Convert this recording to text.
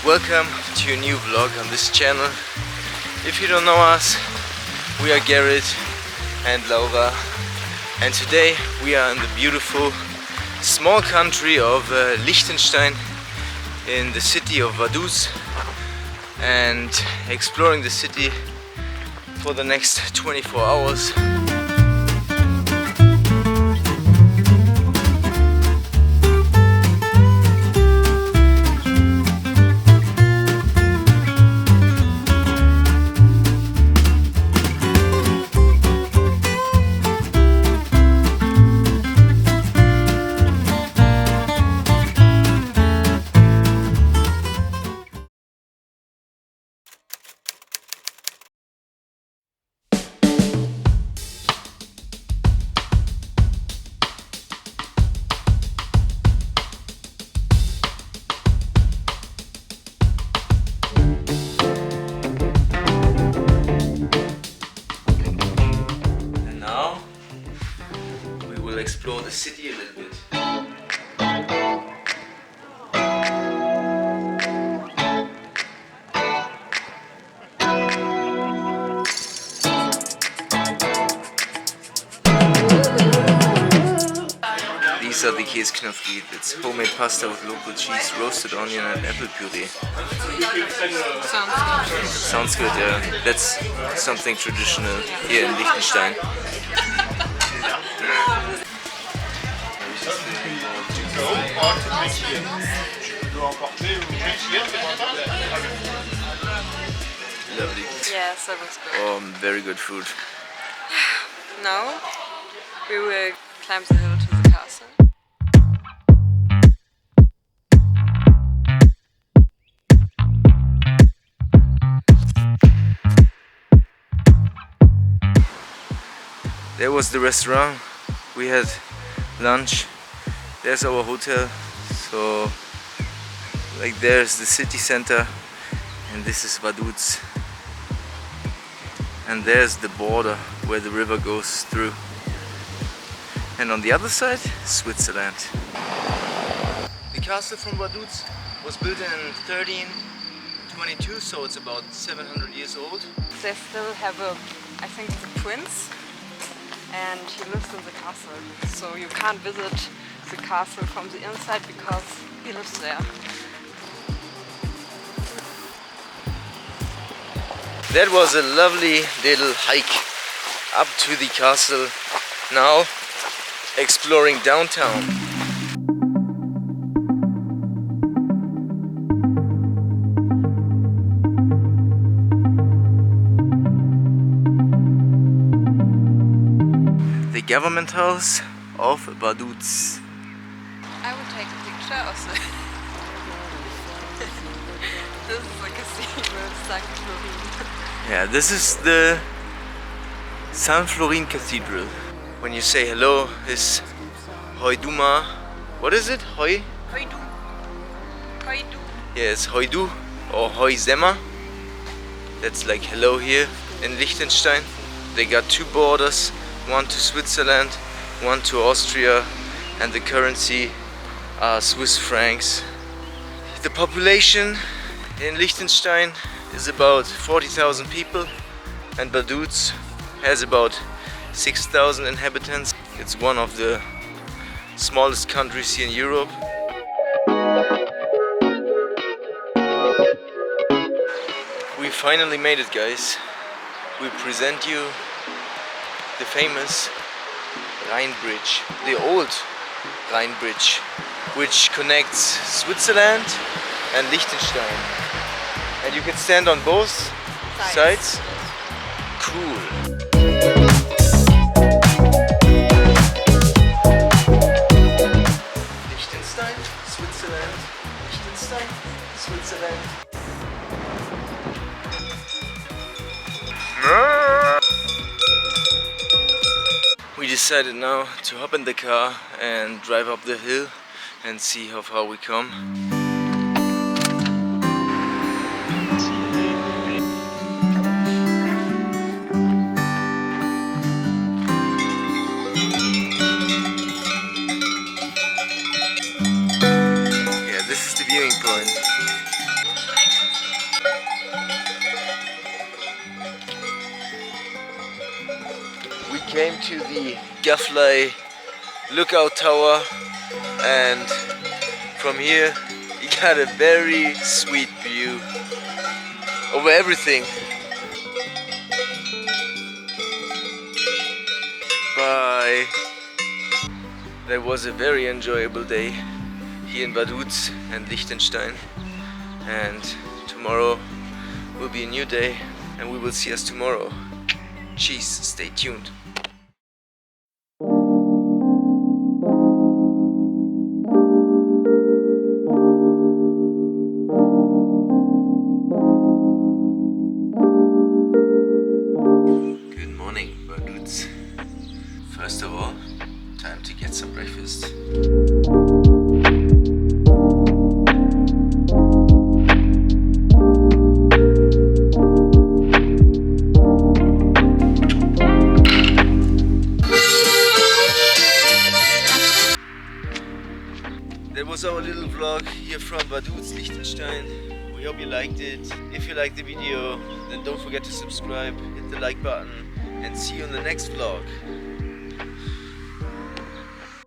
Welcome to a new vlog on this channel. If you don't know us, we are Garrett and Laura, and today we are in the beautiful small country of Liechtenstein, in the city of Vaduz, and exploring the city for the next 24 hours. Explore the city a little bit. These are the Käseknödel. It's homemade pasta with local cheese, roasted onion and apple puree. Sounds good, yeah. That's something traditional here in Liechtenstein. Lovely. Yes, that was good. Very good food. Now we will climb the hill to the castle. There was the restaurant. We had lunch. There's our hotel. So, like, there's the city center, and this is Vaduz. And there's the border where the river goes through. And on the other side, Switzerland. The castle from Vaduz was built in 1322, so it's about 700 years old. They still have I think it's a prince, and he lives in the castle. So you can't visit the castle from the inside because he lives there. That was a lovely little hike up to the castle. Now exploring downtown. The government house of Vaduz. I will take a picture of the... This is like a cathedral, St. Florin. Yeah, this is the St. Florin Cathedral. When you say hello, is Hoi Duma. What is it? Hoi? Hoidu. Hoidu. Yeah, it's Hoidu or Hoi Zemma. That's like hello here in Liechtenstein. They got two borders, one to Switzerland, one to Austria, and the currency are Swiss francs. The population in Liechtenstein is about 40,000 people, and Vaduz has about 6,000 inhabitants. It's one of the smallest countries here in Europe. We finally made it, guys. We present you the famous Rhine Bridge, the old Rhine Bridge, which connects Switzerland and Liechtenstein. And you can stand on both sides. Cool. Liechtenstein, Switzerland, Liechtenstein, Switzerland. We decided now to hop in the car and drive up the hill and see how far we come. Yeah, this is the viewing point. came to the Gaffe lookout tower, and from here you got a very sweet view over everything. Bye. That was a very enjoyable day here in Vaduz and Liechtenstein, and tomorrow will be a new day and we will see us tomorrow. Cheese, stay tuned. Good morning, Vaduz. First of all, time to get some breakfast. That was our little vlog here from Vaduz, Liechtenstein. We hope you liked it. If you liked the video, then don't forget to subscribe, hit the like button, and see you in the next vlog.